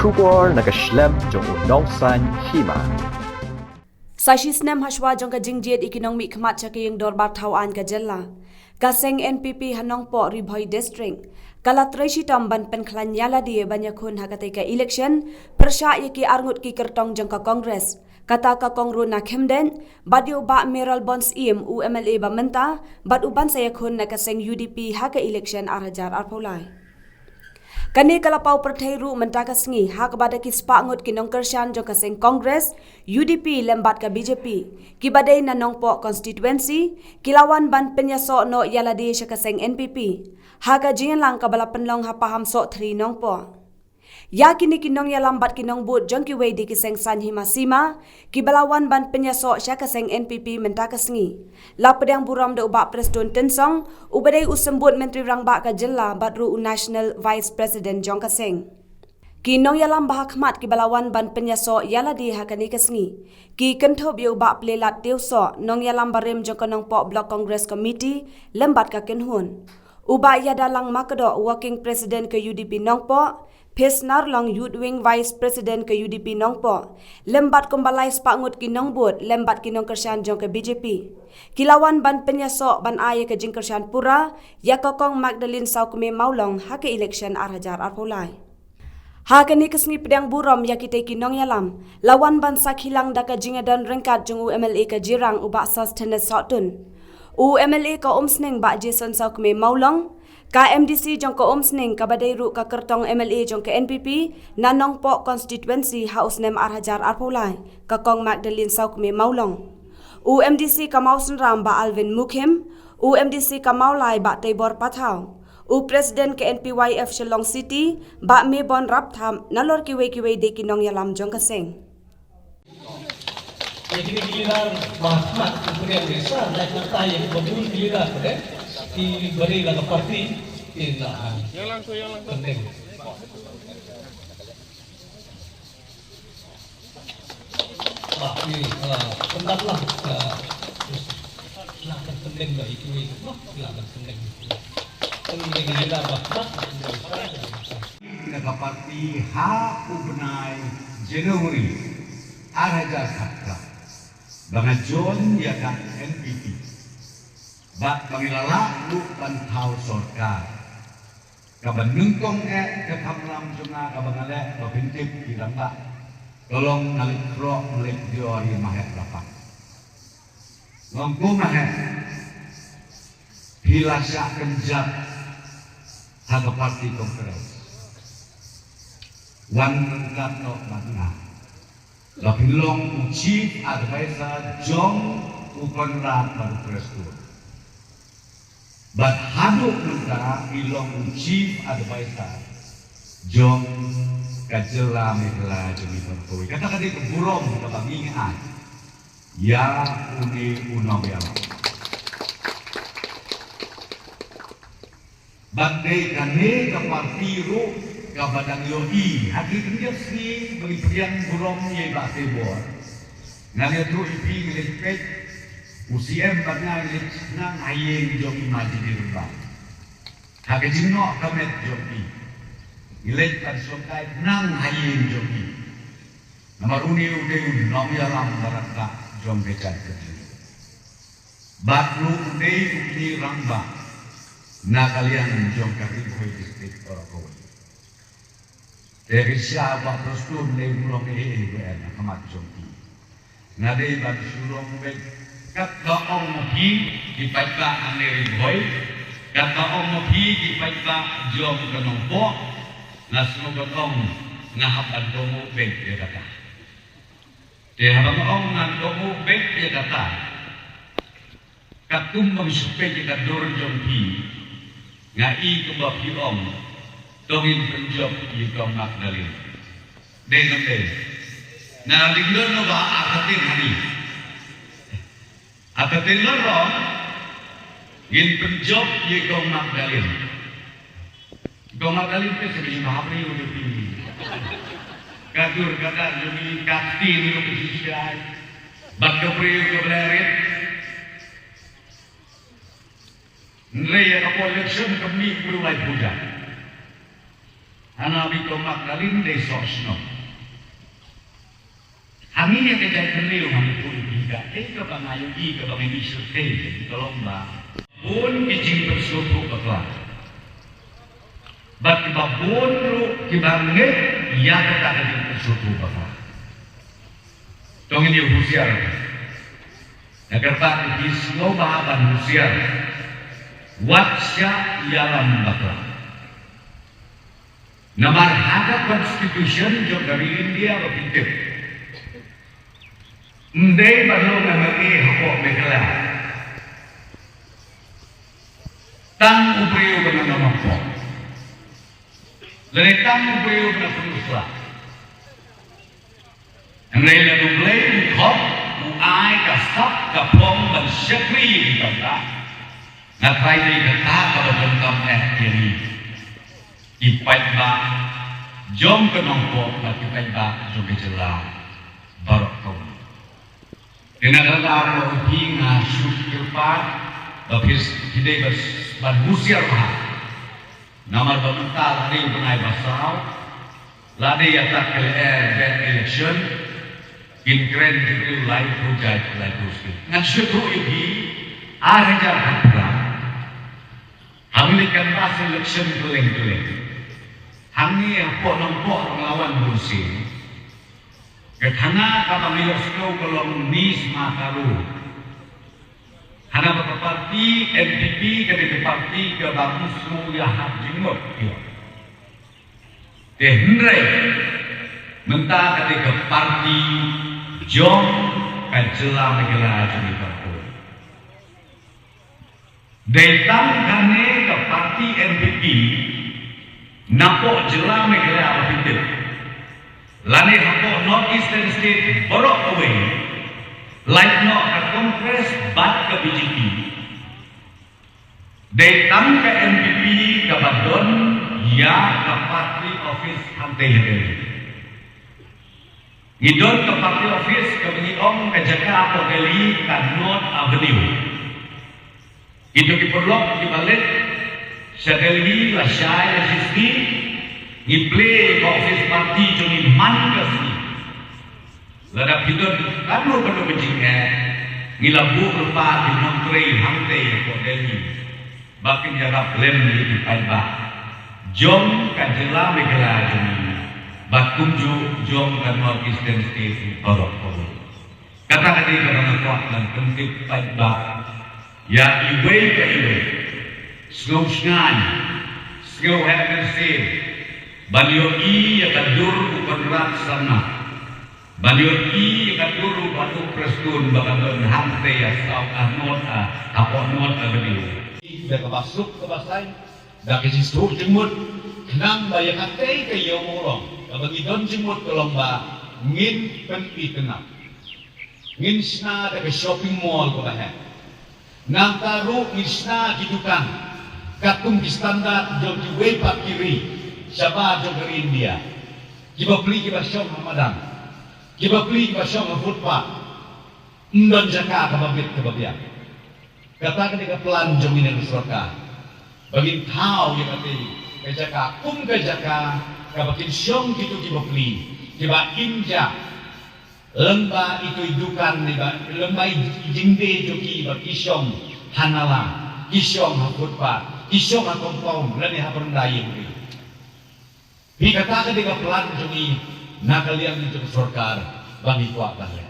Shubor nakaslem jong unongsan hima. Sashi snem hashwa jong ka jingjiet ikinong mi khmat chakiyeng dorbar thawan ka jella. Kaseng NPP hanong po Ribhoi district. Kalatreshi tamban penklan yala die banyakun hakate ka election persha yaki arngut ki kertong jong ka kongres. Kata ka kongru na khemden badyo ba meral bonds im UMLA ba menta bad uban sayakun na kaseng UDP haka election arajar arpolai. Kani kalapau perthairu mentaka sengi hak bada ki spangut kinong kershan jong kaseng Kongres UDP lembat ka BJP kibadai na nongpo constituency kilawan ban penyaso no yaladi sya kaseng NPP haga jingan lang kabala penlong ha paham so 3 nongpo ya kini kinong yalambat kinong but jong ki wedi kiseng san himasima kibalawan ban penyaso sya kaseng NPP mentaka sengi la pedang buram de ubak presiden tensong ubadai usembut menteri rangba ka jella badru national vice president jong kaseng kinong yalam bahak mat kibalawan ban penyaso yala di hakani kasngi ki kenthob ye ubak plelat teuso nong yalam barem jong kanong po block congress committee lembat ka kenhun uba ya dalang makdo working president ke UDP nongpo Pesnar lang Youth Wing Vice President ke UDP nongpo lembat kumbalai spangut kinong bud lembat kinong kersyan jong ke BJP kilawan ban penyaso ban aye ke jing kersyan pura ya kokong Magdalene Saukume Maulong hake election arajar arpolai hakani kesni pedang buram ya kita kinong yalam lawan ban sakhilang daka jingadan rengkat jong UMLA ke jirang ubak sustenance sotun UMLA ka omsneng ba Jason Saukume Maulong KMDC jong ko omsning kabadai ru ka kertong MLA jong ke NPP nanong po constituency house nem arhajar arpolai ka kong Magdalene Saukume Maulong UMDC ka Mausen Ram ba Alvin Mukhem UMDC ka Maulai ba Taibor Pathau President ke NPYF Shillong City ba Mebon Raptham nalor kiwe de kinong yalam jong kaseng Jadi giliran bahmat kemudian desa naik nata yang betul giliran di beri laga parti tindakan yang langsung penting ini tempatlah silakan penting bagi itu silakan penting penting giliran bahmat laga parti ha ubnai Januari araja khatta banga John ya ka NPP bak pangilala lu pantau sorkar kaban nungkong ke kamram sunga kabangale babintip dilamba tolong nalik ro nalik diori mahet lapak ngomku mahet pilasa kenjat haga parti kongres wan nengkat no matna lapilong chief advisor John Ukonrat baru prestur but haduk nungka ilong chief advisor John Kajela Megla Joni Pertoi kata-kata itu burom kebangingan ya uni unom ya bagdai kane ke partiru ke badang yoi hati kerja si beripian burom ye ba tebor ngale tu ipi ngelepet UCM bagna ilit nang ayeng joki maji di rumah hake jinno kamet joki ilit kan sokai nang ayeng joki nomor uni ude nom yalam baraka jom bekat kecil batlu ude ukni ramba na kalian jom kari koi distrik Orakowi dari siapa prostun le mulong na kamat joki ngadei bagi sulong bek kata ong hi di paita aneri boy kata ong hi di paita jom kenompo nasno ong ngahapan domu bek dia kata dia habang ong ngan domu bek dia kata katum mengsupe kita dor jom hi ngai kebab hi ong dongin penjob hi kong Magdalene dengan nah diglo no ba akatin hari akatin lorong gin penjob ye kong Magdalene pe segi mahamri udah tinggi kadur kata demi kakti ni lo kesisian bakal priyo kebelarit nrei ako election kami berulai puja Hanabi tomak dalin de sosno. Kami yang kejadian beliau kami pun juga. Ke bangayu ke bangayu survei di lomba. Pun kecil bersuatu bakal. Bagi babun ru kibange ia kata kecil bersuatu bakal. Tong ini usia. Agar tak dislo bahaban usia. Watsya ialam bakal. Nomor harga constitution jom dari India berpikir. Ndai baru ngamagi hak megala. Tang upriu dengan nama pok. Lain tang upriu dengan penuslah. Ndai lalu beli kop, uai kasap kapong dan syakri di kata. Ngakai di kata kalau bentang kiri. Ipai ba, jom ke nongkok, tapi ipai ba jom kejelah barok kau. Dengan kata orang nga syukir pat, bapis hindi bas musiar mahal. Namar bamental hari benai basau, ladi yatak bad election, kinkren kiri lai project lai kuski. Ngan syukur ini, ajar hampuran. Hamilikan pas election keleng-keleng. Hangi apa nampak melawan musim. Ketana kapamilya snow kolong nis makaru. Hana bapa parti NPP ke parti ke bagus snow ya hak jenggot. Henry mentah ketika parti jom kajela megala jadi parti. Datang kane ke parti NPP napok jela megala apa Lani hako North Eastern State borok away, like no ke Congress bat ke BJP. Datang ke MPP ke Badon, ya ke party office hantai-hantai. Ngidon ke party office ke Beniong ke Jakarta Gali ke North Avenue. Itu diperlok di balik, Syadeli, Lasyai, Lasyisni, Iple office parti joni mangas ni. Ladap hidon kanu bencingnya. Ngilabu rupa di Montrey hantai ko Delhi. Bakin jarap lem di Paiba. Jom kajela megala joni. Bakunju jom kan North Eastern State borok. Kata kadi kata kuat dan penting Paiba. Ya iwe ke iwe. Slow snan. Slow heaven save. Banyo i yang kadur uperat sana. Banyo i yang kadur batu prestun bakal hantai asal anot apa not beliau. Dah kebasuk kebasai, dah kesisur jemut, kenang bayar hantai ke yang orang. Bagi don jemut ke lomba ngin penpi kenap, ngin sna ke shopping mall ke bahan. Nang taruh ngin sna hidupan, katung di standar jom diwei pak kiri. Siapa jom dari India? Kita beli kita syok Ramadan. Kita beli kita syok Futpa. Ndon jaka kababit kababiak. Kata ketika pelan jom ini surga. Bagi tahu ya kata kejaka kum kejaka kabakin syok itu kita beli. Kita injak lembah itu hidukan lembah jingde joki bagi syok hanala, isyok Futpa, isyok kompon dan yang berendai beri. Dikatakan dengan pelan jumi nak kalian menjadi surga bagi kuat balik.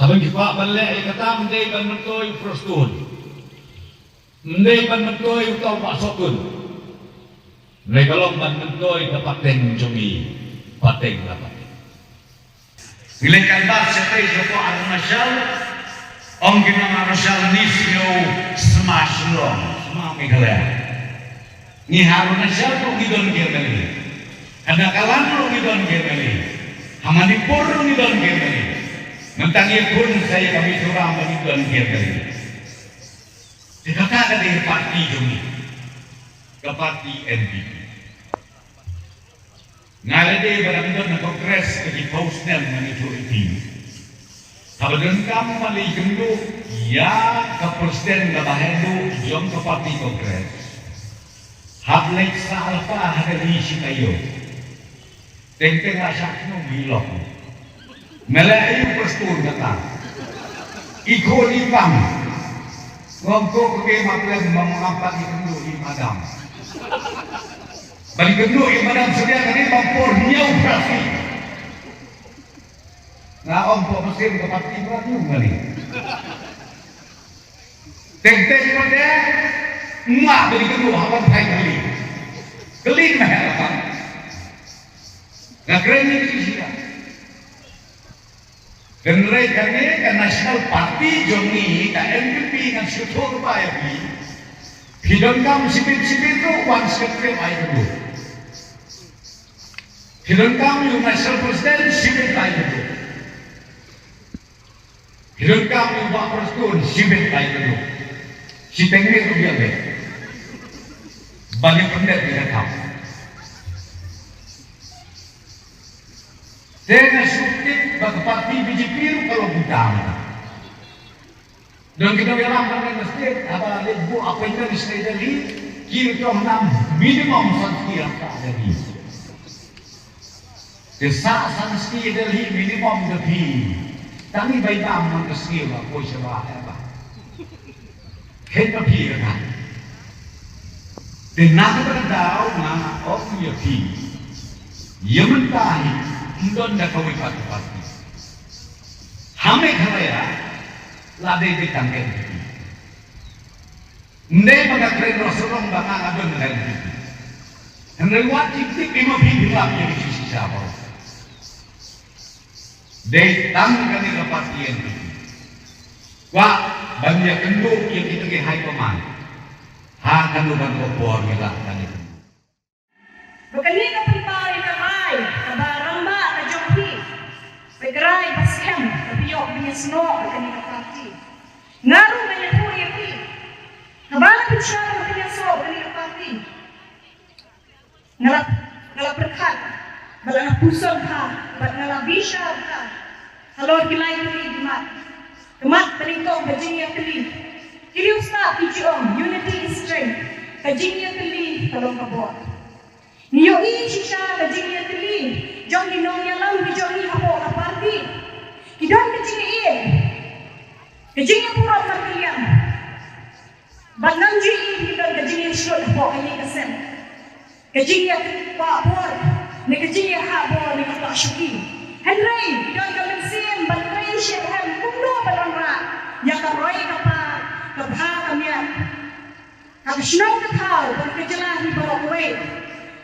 Habang kuat balik dikata mendai ban mentoi prostun, mendai ban mentoi utau masukun, mendai kalau ban mentoi dapat teng jumi, pateng dapat. Nilaikan bas seperti Joko Arunachal, Om Ginang Arunachal nisio smash long, semua menghalang. Ni Arunachal tu gidon gimana? Ada kalan lu ngidon gemeli, hamanipur lu ngidon gemeli. Mentangnya pun saya kami surang ngidon gemeli. Dikatakan dari parti jumi, ke parti NPP. Ngalade barang na kongres ke Pausnel menuju itu. Habang kamu mali gemdu, ya ke presiden ke bahendu jom ke parti kongres. Hablek sa alpa hadari si kayo. Tengteng asak no bilok. Melayu pastun kata. Iko lipang. Ngomko kebe maplen mengapa ikendu di madam. Balik kendu di madam sedia kali mampor nyau berasi. Nah ompo mesin kepat tiba tu kali. Tengteng pada mak balik kendu hawan pai kali. Kelin mah apa? Nah keren ini sih. Kenai ke National Party Jongi ke NPP kan syukur bayar hidung kamu sipit-sipit tu one step bayar dulu hidung kamu National President sipit bayar dulu hidung kamu Pak Presiden sipit bayar dulu si tengah tu biar deh bagi pendek tidak tahu dengan sukit bagi parti BJP kalau budang. Dan kita bilang dengan masjid apa lebu apa itu di sekali kira kira minimum sanksi apa lagi. Desa sanksi dari minimum lebih. Tapi baik aman sanksi apa kau coba apa. Hendak pilih kan. Dan nak berdaul mana orang yang pilih. Yang mentah Indon dah kau ikat pasti. Hame kaya lade di tanggen. Nde mengakhiri Rasulullah bangang adon lagi. Hendak wajib lima pintu lagi di sisi siapa. Dei tanggan ini pasti yang itu. Wah banyak kenduk yang kita ke hai peman. Ha kandu kan kopor mila kan itu. Bukan ini kepentai kerai kebarang Pegerai pasien, tapi yo punya senok bukan ini parti. Ngaruh banyak pun yang ni. Kebalik bicara punya senok bukan ini parti. Ngalap berkat, balana pusat ha, balana bisa ha. Kalau kilai ni di mat, kemat pelingkong kajing yang keli. Kiri ustaz hijau, unity is strength. Kajing yang keli kalau kabur. Niyo sisa kajing yang keli. Jom di nong yang lalu di jom ni apa parti. Kidon kecil ini, kecil yang pura markilian. Banang ji kidon kecil yang shot apa ini kesen. Kecil yang papor, ni kecil yang habo ni kata syuki. Henry kidon kemensin bantai syekhan kuno balanra. Yang karoy kapal kabha kamian. Kami senang kau berkejalan di bawah way.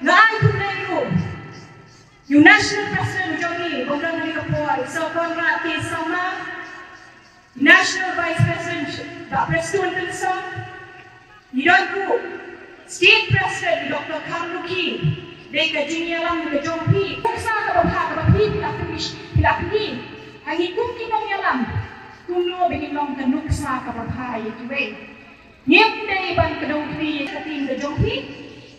Ngai kuneru. You National President Johnny, bukan dari Kapolri, so Konrad K. Sama, National Vice President Dr. Preston Wilson, Iranku, State President Dr. Karluki, Deka Jinyalam ke Jompi, Uksa ke Bapak tidak pergi, hangi kumki nong yalam, kuno bagi nong ke Nuksa ke Bapak itu way. Nyem day ban ke Jompi, kating ke Jompi,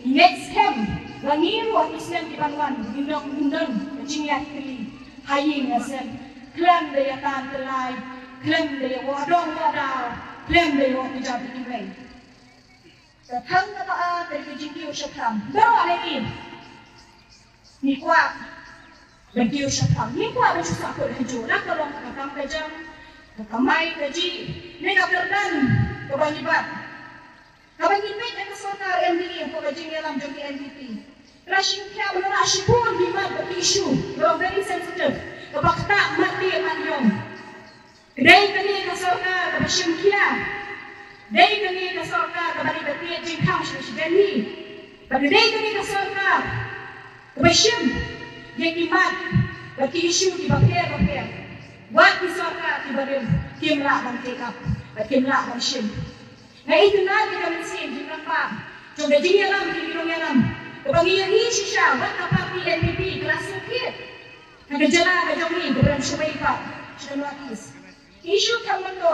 next time. Langiru ang Islam di Banwan, undang kecingnya keli, hayi ngasen, klaim daya tan telai, klaim daya wadong wadau, klaim daya waktu jadi kibai. Datang kata dari kecingki usyakam, baru lagi. Ni kuat, bagi usyakam, ni kuat bersusah kau hijau, nak kalau kakam kejam, kakamai keji, ni nak berdan, kebanyibat. Kapag inmate ang kasota MDP ang pagkajing nilang jong NDP. Rushing kaya mo na rushing po ang himad at issue. You're very sensitive. Kapag tak mati ang yung. Day kani kasota kapag siyang kaya. Day kani kasota kapag ibati at jing kang siya si Benny. But day kani kasota kapag siyang yung himad at issue di bakir. Wag kasota di barim kimla bang take up at kimla bang siyang. Na itu na kita mesin jumlah pak. Coba dia lam di birong yalam. Kapag iyan siya, wag kapag PNPP kelas sakit. Nagajala ka jomi keberan subay pa. Siya nuakis. Issue kaman to.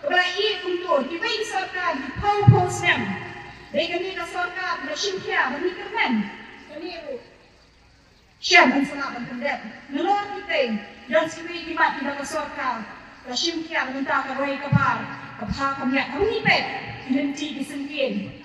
Kapag iyan untuk iba sarkar di pau stem. Dahil kami na sarkar bersyukur menikirkan. Kami siya ang salamat kendep. Nalor kita dan siwi kimat kita sarkar. Bersyukur mentak karoy kabar. Kapag kami ang ngipet, identity disengkin.